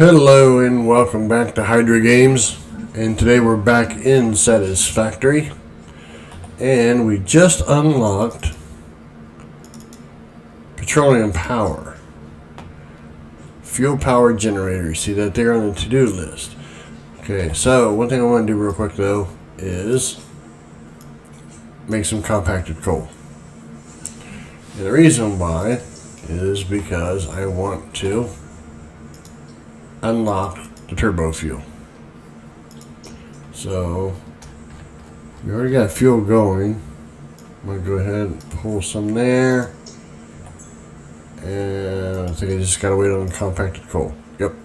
Hello and welcome back to Hydra Games, and today we're back in Satisfactory, and we just unlocked petroleum power, fuel power generator. See that there on the to-do list. Okay, so one thing I want to do real quick though is make some compacted coal, and the reason why is because I want to unlock the turbo fuel. So we already got fuel going. I'm gonna go ahead and pull some there, and I think I just gotta wait on the compacted coal. Yep.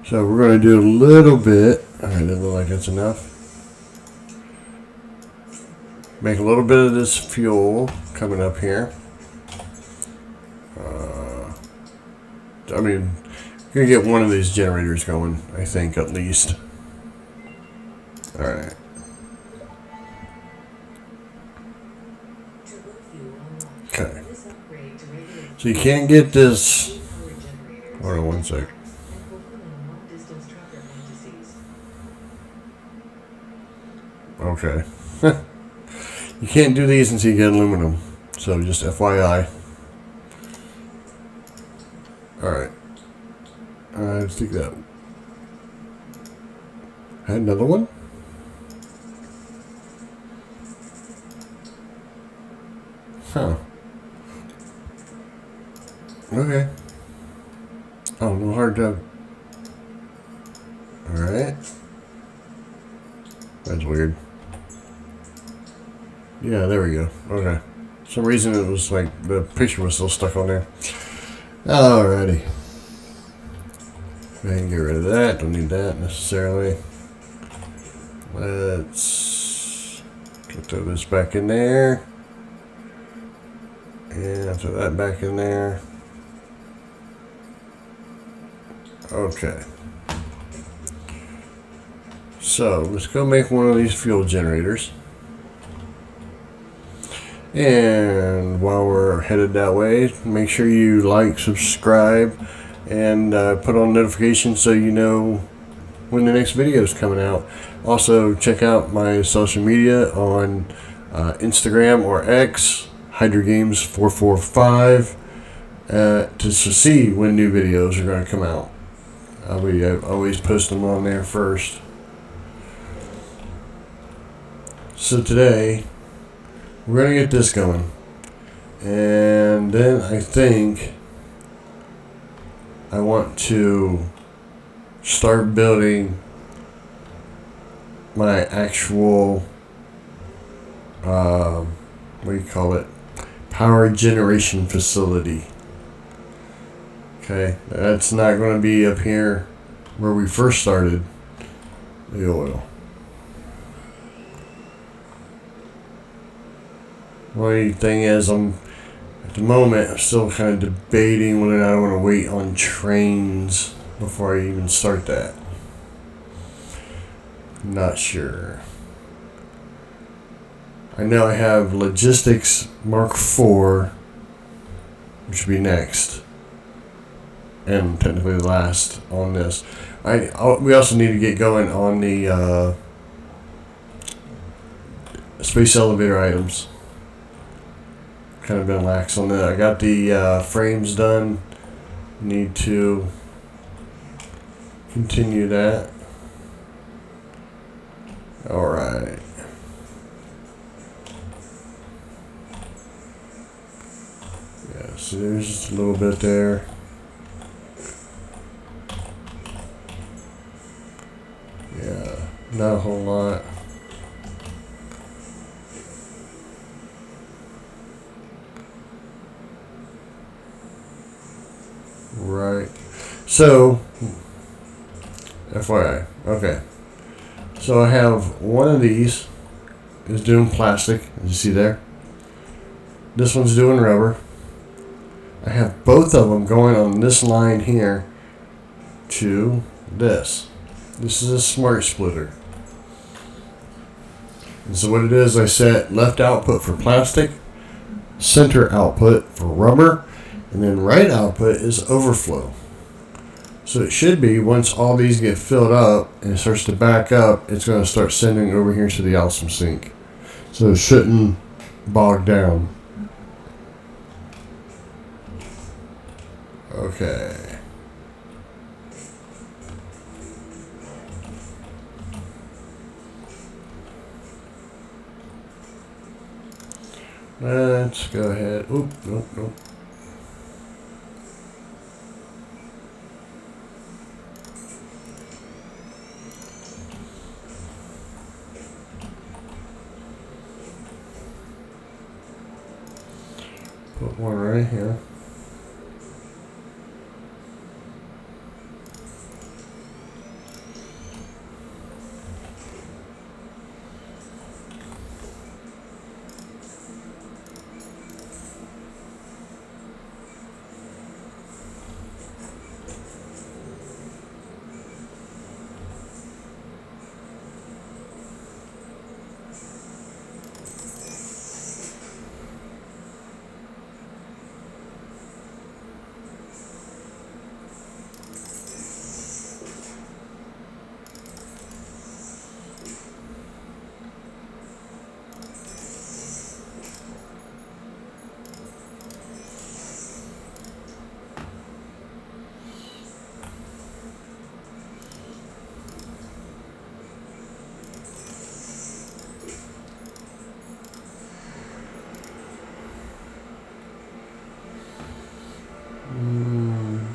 So we're going to do a little bit. Alright, doesn't look like that's enough. Make a little bit of this fuel coming up here. I mean, you're going to get one of these generators going, I think, at least. Alright. Okay. So you can't get this. Hold on one sec. Okay. You can't do these until you get aluminum. So just FYI. Alright. I think that had another one. Huh. Okay. Oh, no hard job. Alright. That's weird. Yeah, there we go. Okay. For some reason it was like the picture was still stuck on there. Alrighty. Go ahead and get rid of that. Don't need that necessarily. Let's throw this back in there. And throw that back in there. Okay. So let's go make one of these fuel generators. And while we're headed that way, make sure you like, subscribe, and put on notifications so you know when the next video is coming out. Also, check out my social media on Instagram or X, Hydra Games 445, to see when new videos are going to come out. I always post them on there first. So today, we're going to get this going. And then I think I want to start building my actual, what do you call it? Power generation facility. Okay, that's not going to be up here where we first started the oil. Only thing is, at the moment, I'm still kind of debating whether I want to wait on trains before I even start that. Not sure. I know I have Logistics Mark IV, which will be next, and technically last on this. We also need to get going on the space elevator items. Kind of been lax on that. I got the frames done. Need to continue that. Alright. Yeah, so there's just a little bit there. Yeah, not a whole lot. Right. So, FYI. Okay. So I have one of these is doing plastic, as you see there. This one's doing rubber. I have both of them going on this line here to this. This is a smart splitter. And so what it is, I set left output for plastic, center output for rubber, and then right output is overflow. So it should be, once all these get filled up and it starts to back up, it's going to start sending over here to the Awesome sink. So it shouldn't bog down. Okay. Let's go ahead. Oop, nope, nope. Put one right here.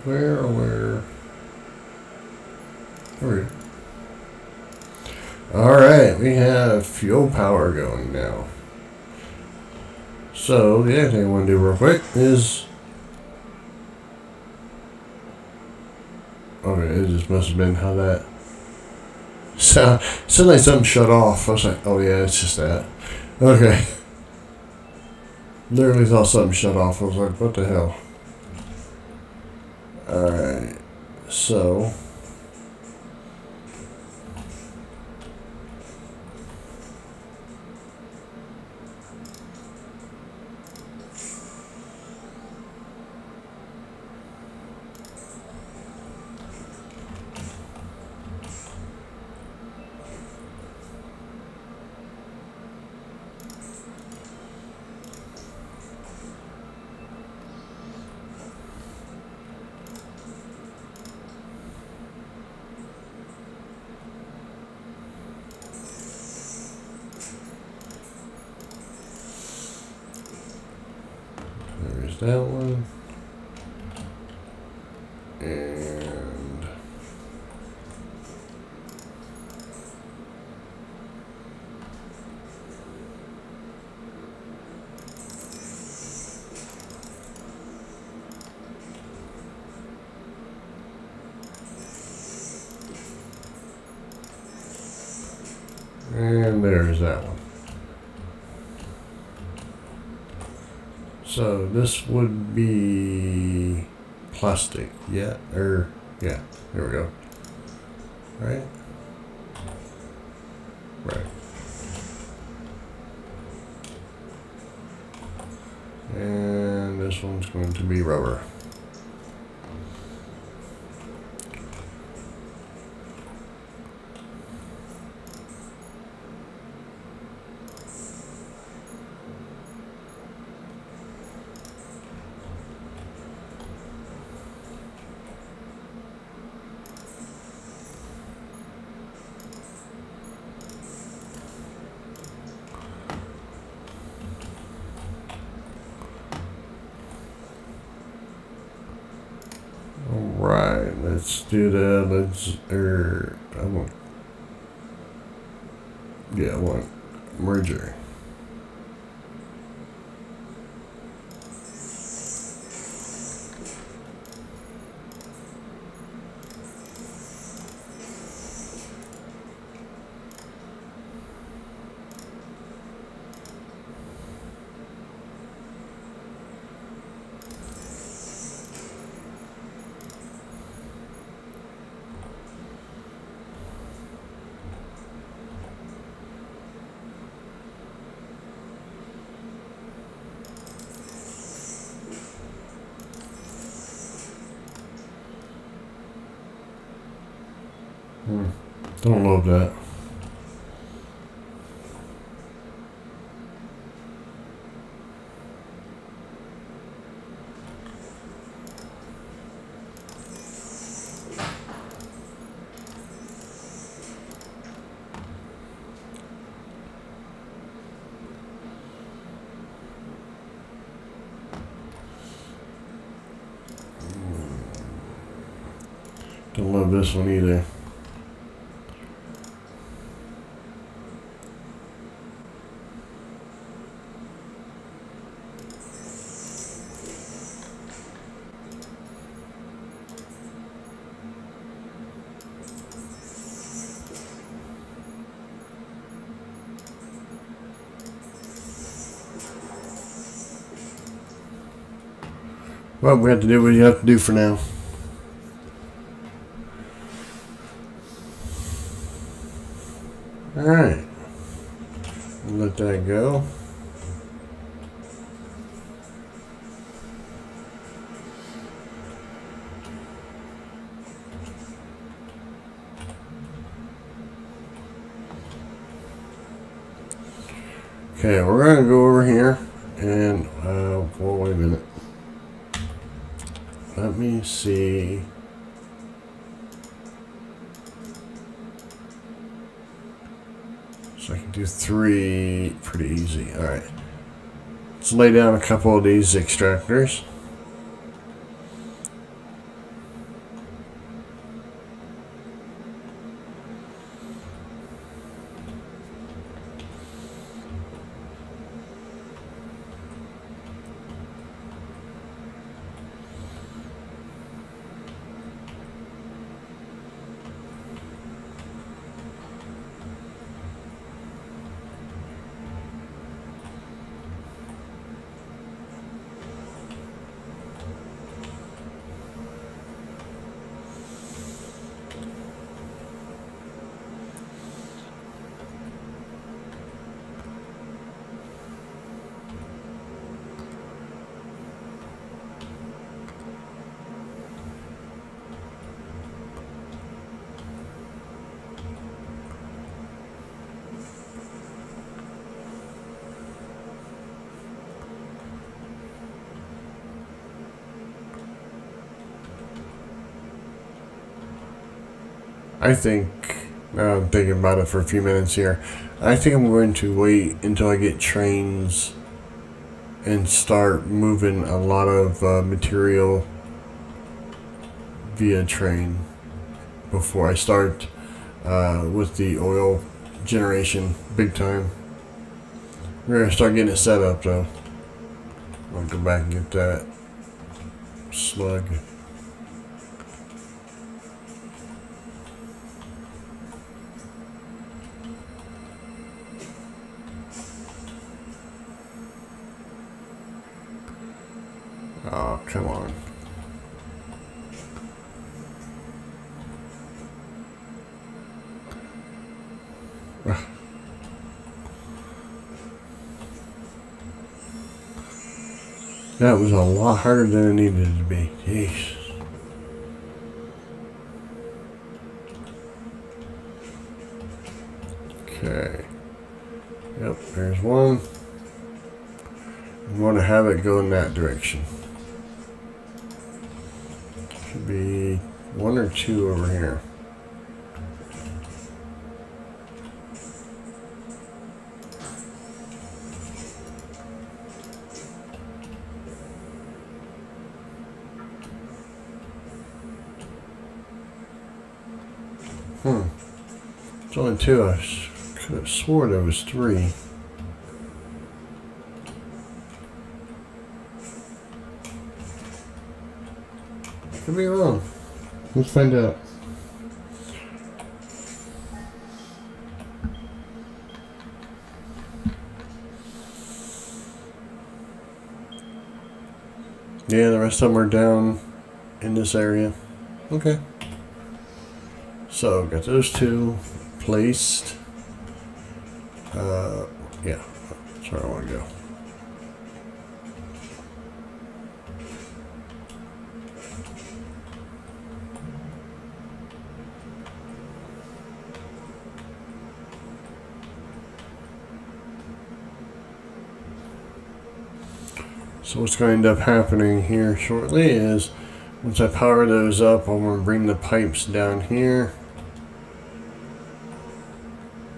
Where? There. Alright, we have fuel power going now. So, the other thing I want to do real quick is... Okay, it just must have been how that... Sounded like something shut off. I was like, oh yeah, it's just that. Okay. Literally thought something shut off. I was like, what the hell? Alright, so... There's that one. And there's that one. So this would be plastic, yeah, there we go. Right? Right. And this one's going to be rubber. Right, let's do that. I want merger. Don't love that. Don't love this one either. Well, we have to do what you have to do for now. Alright. Let that go. Okay, we're going to go over here and, well, wait a minute. Let me see. So I can do 3 pretty easy. Alright. Let's lay down a couple of these extractors. I think, now I'm thinking about it for a few minutes here, I think I'm going to wait until I get trains and start moving a lot of material via train before I start with the oil generation big time. We're going to start getting it set up though. I'll go back and get that slug. Oh, come on. That was a lot harder than it needed to be. Jeez. Okay. Yep, there's one. We want to have it go in that direction. Should be 1 or 2 over here. It's only 2. I could have swore there was 3. Could be wrong. Let's find out. Yeah, the rest of them are down in this area. Okay. So, got those 2 placed. Yeah, that's where I want to go. So what's going to end up happening here shortly is once I power those up, I'm going to bring the pipes down here.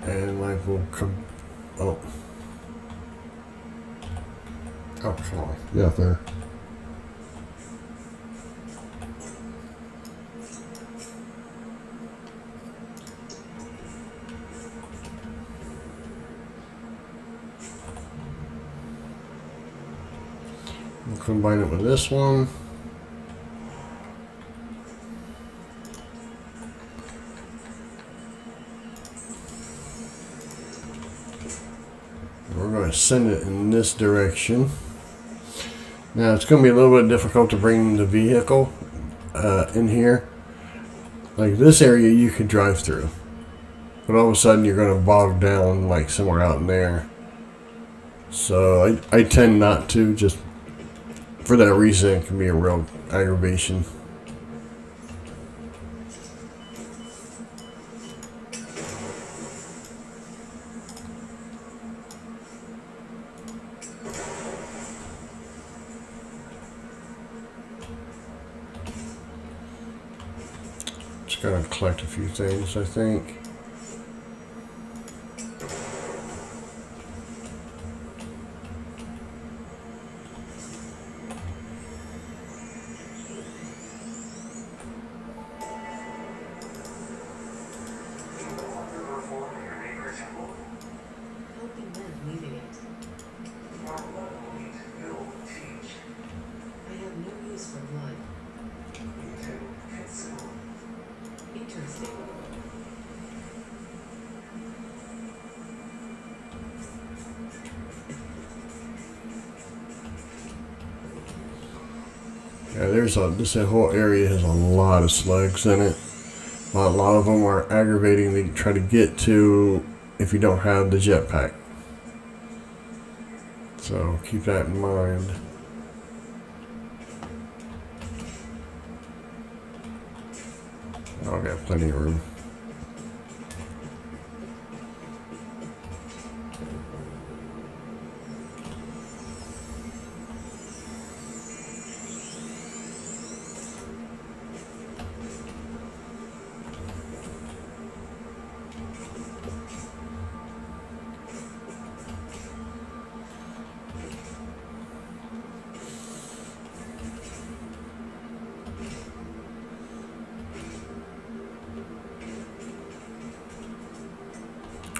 And like we'll come. Oh, come on. Yeah, there. We'll combine it with this one. We're going to send it in this direction. Now it's going to be a little bit difficult to bring the vehicle in here. Like this area you could drive through, but all of a sudden you're going to bog down like somewhere out in there. So I tend not to, just for that reason. It can be a real aggravation. Just gotta collect a few things, I think. Yeah, this whole area has a lot of slugs in it. A lot of them are aggravating to try to get to if you don't have the jetpack. So keep that in mind. I've got plenty of room.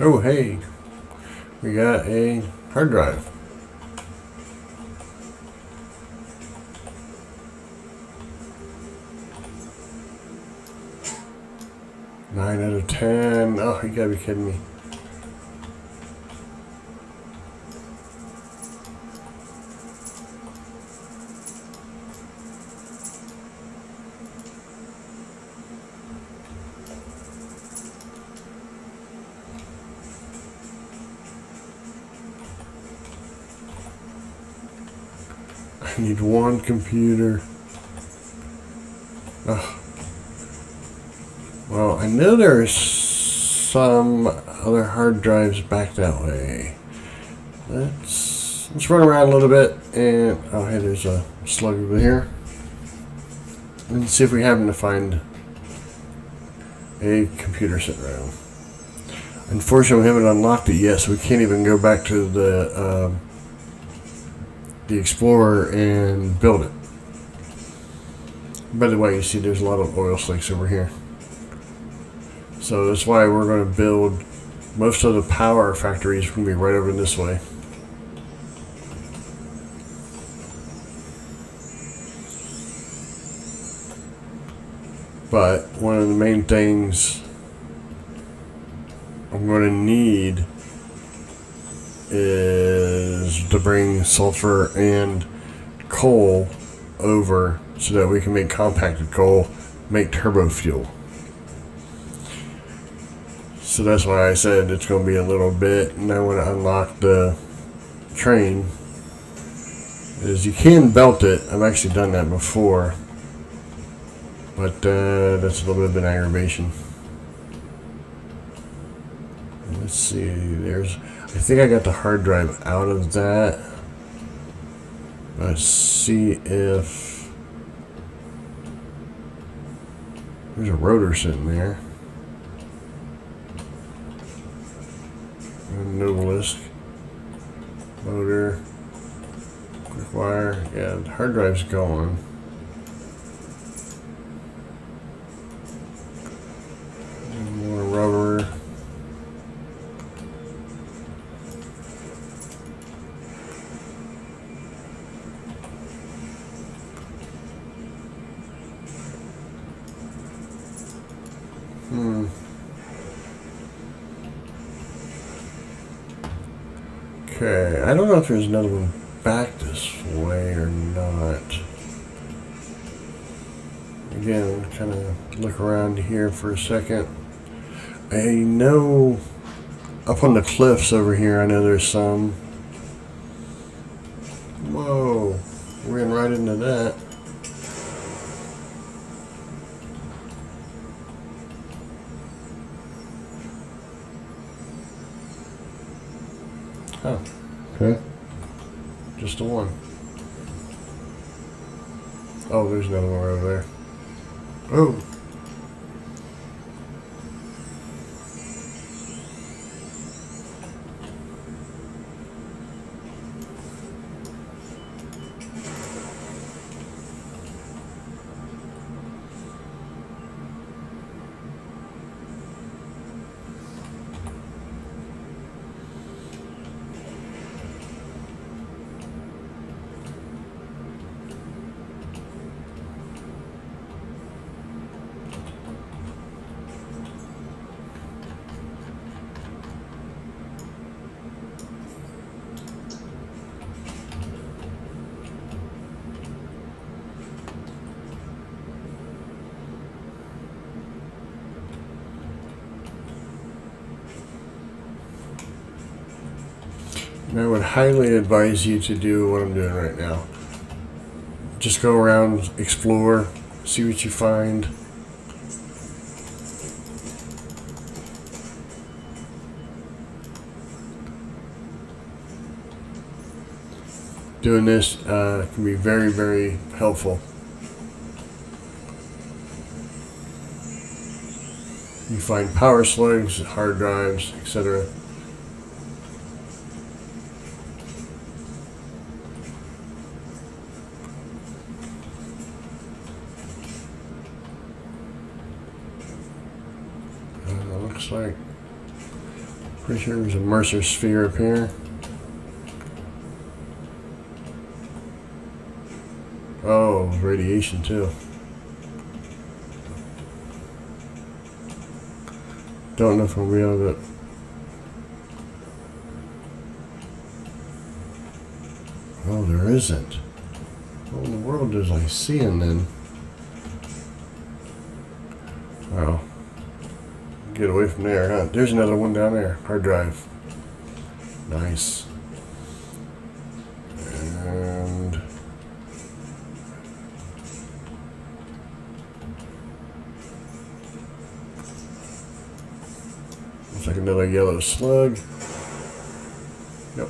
Oh, hey, we got a hard drive. Nine out of 10. Oh, you gotta be kidding me. I need one computer. Oh. Well, I know there's some other hard drives back that way. Let's run around a little bit and oh, hey, there's a slug over here. Let's see if we happen to find a computer sitting around. Unfortunately, we haven't unlocked it yet, so we can't even go back to the Explorer and build it. By the way, you see there's a lot of oil slicks over here. So that's why we're going to build most of the power factories going to be right over this way. But one of the main things I'm going to need is to bring sulfur and coal over so that we can make compacted coal, make turbo fuel. So that's why I said it's going to be a little bit. And I want to unlock the train. Is you can belt it. I've actually done that before. But that's a little bit of an aggravation. Let's see. I think I got the hard drive out of that. Let's see if there's a rotor sitting there. No list. Motor. Quick wire. Yeah, the hard drive's gone. More rubber. Okay, I don't know if there's another one back this way or not. Again, kind of look around here for a second. I know up on the cliffs over here, I know there's some. Whoa, we ran right into that. Oh, okay. Just the one. Oh, there's another one over there. Oh. And I would highly advise you to do what I'm doing right now. Just go around, explore, see what you find. Doing this can be very, very helpful. You find power slugs, hard drives, etc. Looks like, pretty sure there's a Mercer sphere up here. Oh, radiation too. Don't know if I'll be able to. Oh, there isn't. What in the world is I seeing then? Oh. Get away from there, huh? There's another one down there. Hard drive. Nice. And looks like another yellow slug. Yep.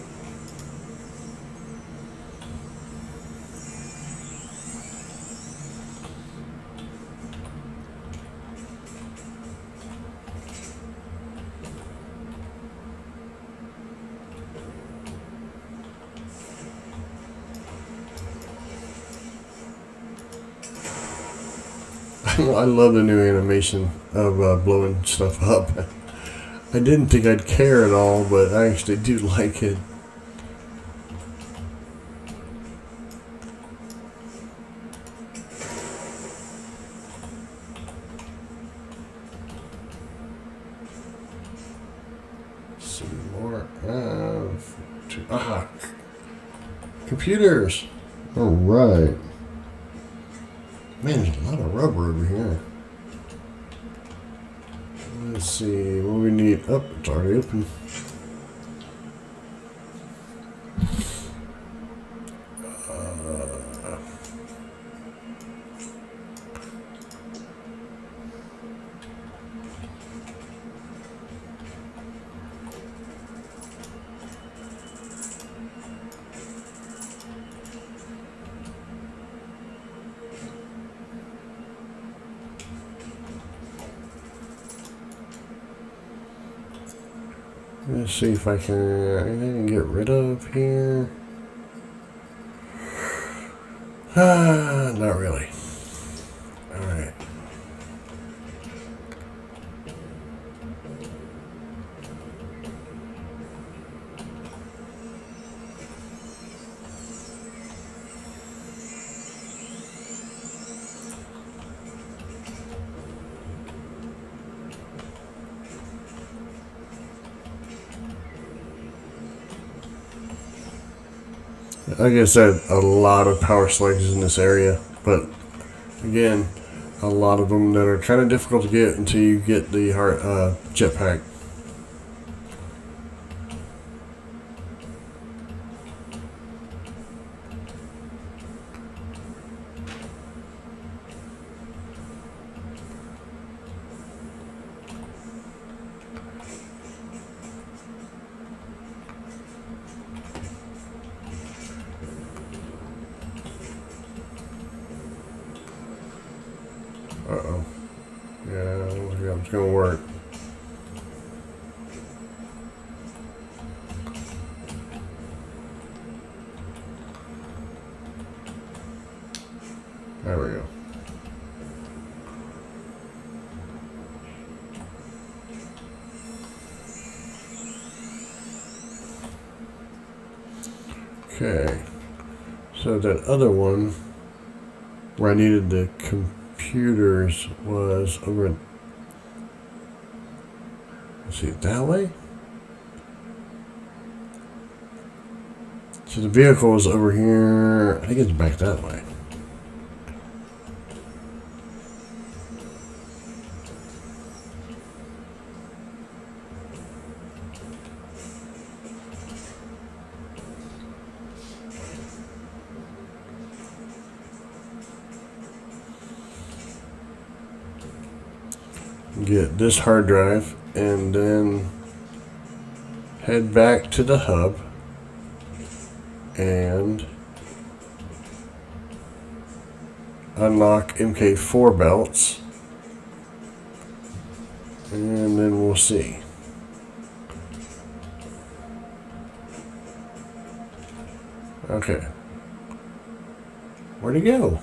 I love the new animation of blowing stuff up. I didn't think I'd care at all, but I actually do like it. Some more. Computers. All right. Man, there's a lot of rubber over here. Let's see what we need. Oh, it's already open. Let's see if I can get rid of here. Not really. Alright. Like I said, a lot of power slugs in this area, but again, a lot of them that are kind of difficult to get until you get the jetpack. Uh-oh. Yeah, I don't think that's going to work. There we go. Okay. So that other one where I needed the computers was over. Let's see, that way? So the vehicle is over here. I think it's back that way. Get this hard drive and then head back to the hub and unlock MK4 belts, and then we'll see. Okay, where'd he go?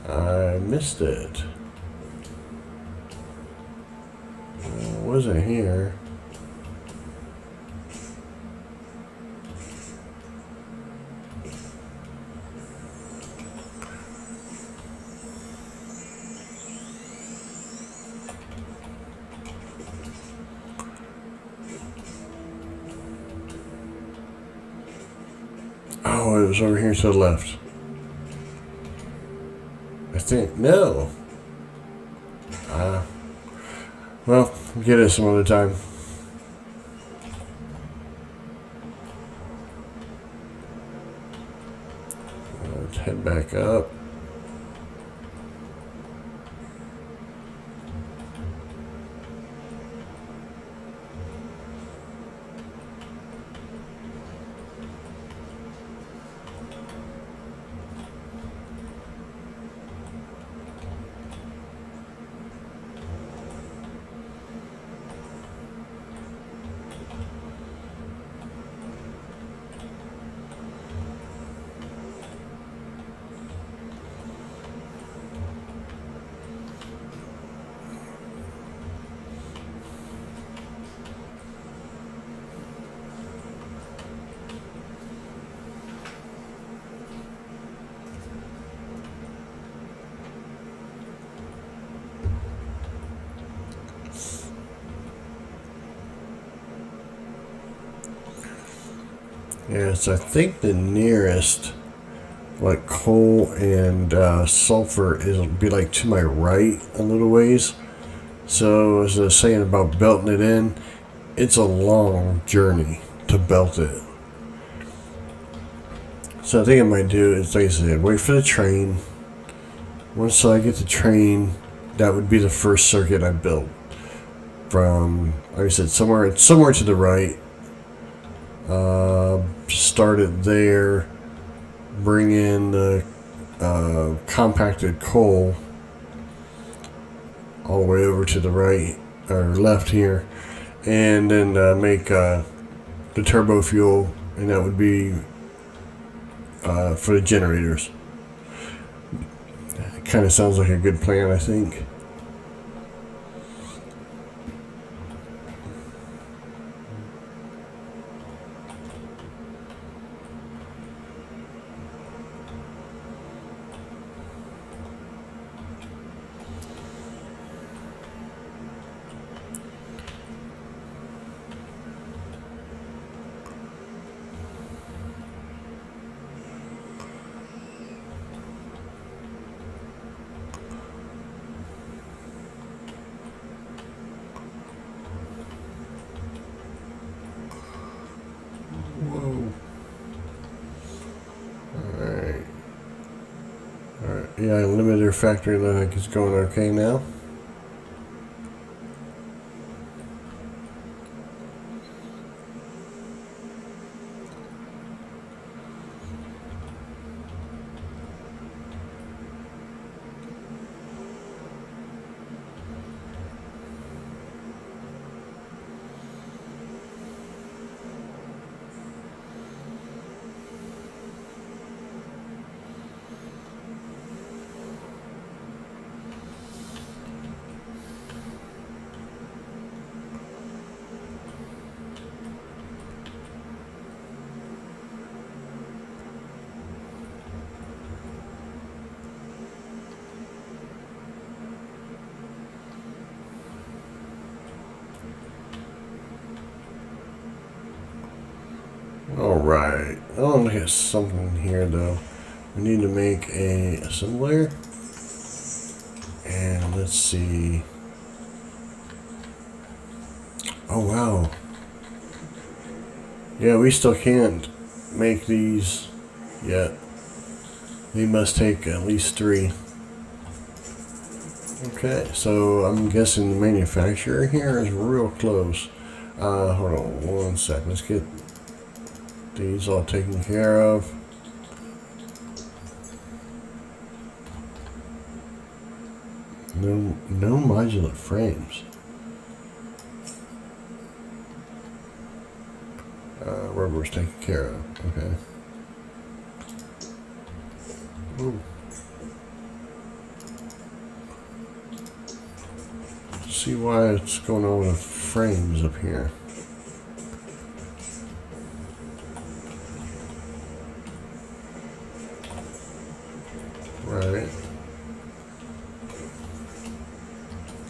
I missed it. Wasn't here. Oh, it was over here to the left. I think. No. Well, get it some other time. Let's head back up. Yes, I think the nearest, like coal and sulfur, is be like to my right a little ways. So as I was saying about belting it in, it's a long journey to belt it. So I think I might do is, like I said, wait for the train. Once I get the train, that would be the first circuit I built. From, like I said, somewhere to the right. Start it there. Bring in the compacted coal all the way over to the right or left here, and then make the turbo fuel, and that would be for the generators. It kind of sounds like a good plan, I think. Whoa. Alright. Alright. Yeah, limiter factory looks like it's going okay now. Alright, oh, look at something here though. We need to make a assembler. And let's see. Oh wow. Yeah, we still can't make these yet. They must take at least 3. Okay, so I'm guessing the manufacturer here is real close. Hold on one sec. Let's get these all taken care of. No modular frames. Rubber's taken care of. Okay. Ooh. See why it's going on with frames up here. Right.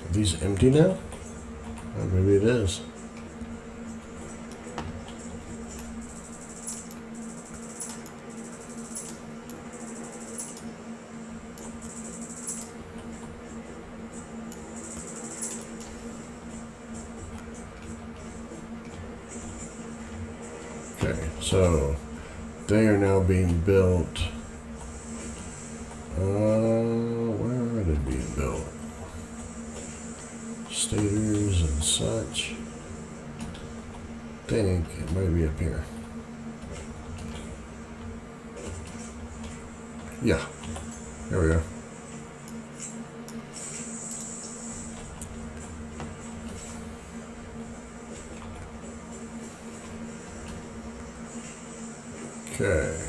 Are these empty now? Or maybe it is. Okay, so they are now being built. Where are they being built? Stators and such. I think it might be up here. Yeah, there we go. Okay.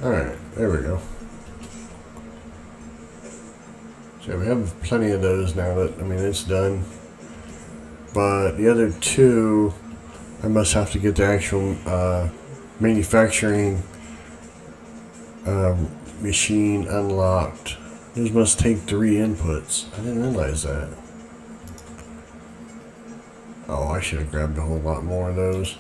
Alright, there we go. So we have plenty of those now that, I mean, it's done. But the other 2, I must have to get the actual manufacturing machine unlocked. Those must take 3 inputs. I didn't realize that. Oh, I should have grabbed a whole lot more of those.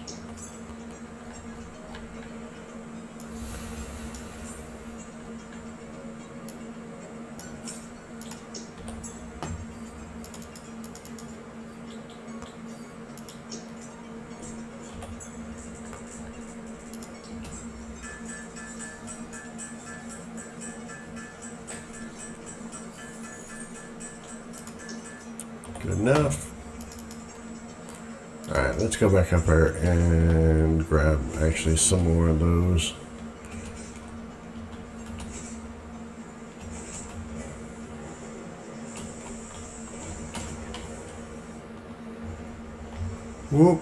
Good enough. Alright, let's go back up there and grab actually some more of those. Whoop.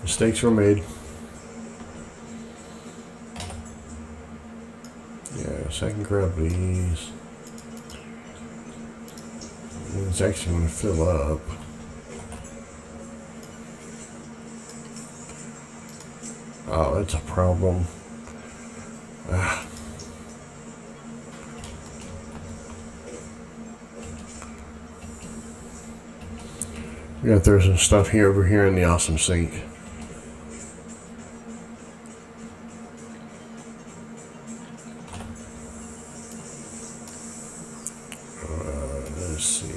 Mistakes were made. Yes, I can grab these. It's actually going to fill up. Oh, that's a problem. We gotta throw some stuff here over here in the awesome sink. Let's see.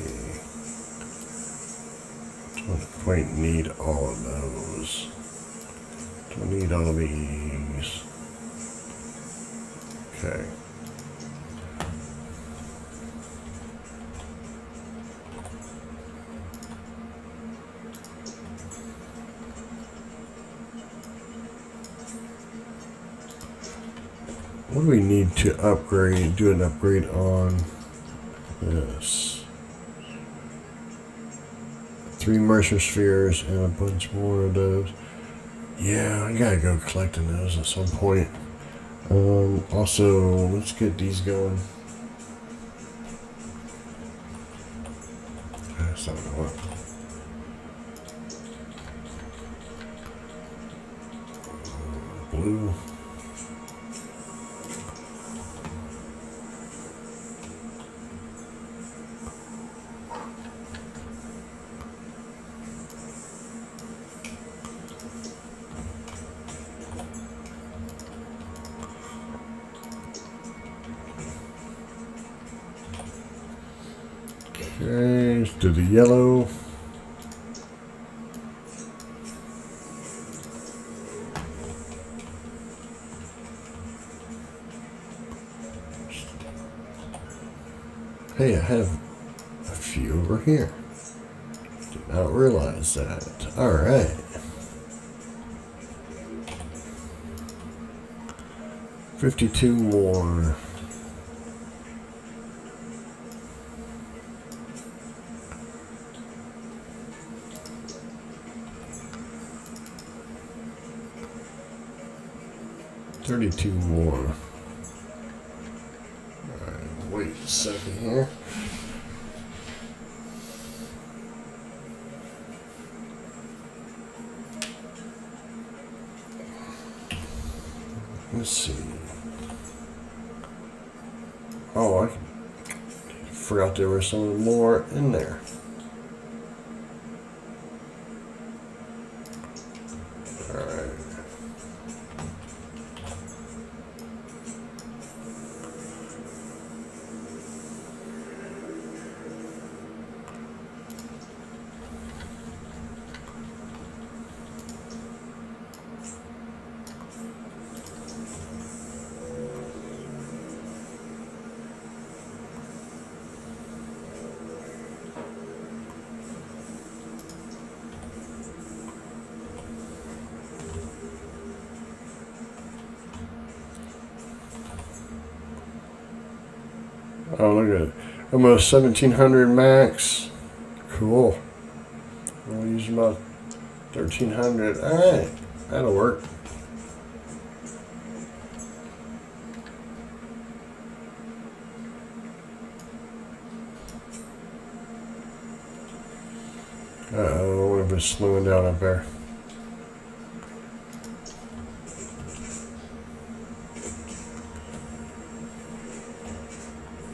Don't quite need all of those. Don't need all these. Okay. What do we need to upgrade? Do an upgrade on this. 3 Mercer spheres and a bunch more of those. Yeah, I gotta go collecting those at some point. Also, let's get these going. That's not gonna work. Blue. Okay, let's do the yellow. Hey, I have a few over here. Did not realize that. Alright. $52 more. $32 more. Alright, wait a second here. Let's see. Oh, I forgot there were some more in there. Alright. Oh, look at it. Almost 1700 max. Cool. We'll use about 1300. Alright. That'll work. Uh-oh, we've been slowing down up there.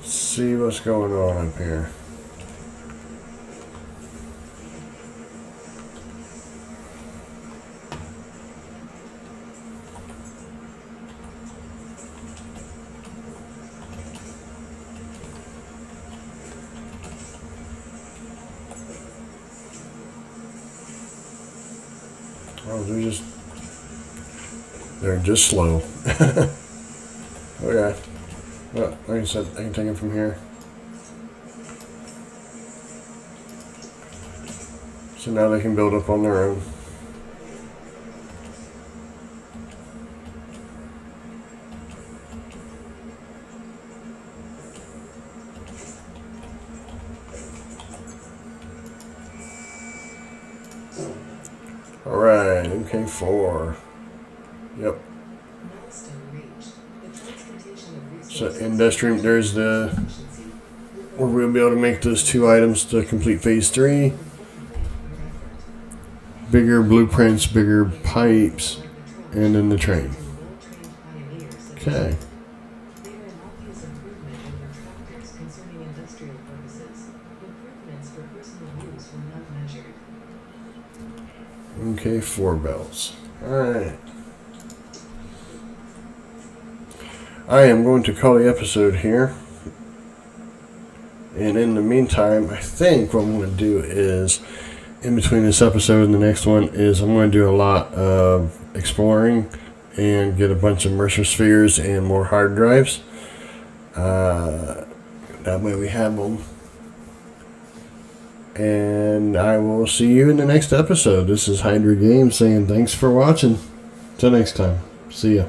See what's going on up here. Oh, they're just slow. Okay. Well, like I said, I can take it from here. So now they can build up on their own. Alright, MK4. Yep. So industry, there's the where we'll be able to make those 2 items to complete phase 3. Bigger blueprints, bigger pipes, and then the train. Okay. Okay, 4 belts. Alright. I am going to call the episode here. And in the meantime, I think what I'm going to do is, in between this episode and the next one, is I'm going to do a lot of exploring and get a bunch of mercer spheres and more hard drives. That way we have them. And I will see you in the next episode. This is Hydra Games saying thanks for watching. Till next time. See ya.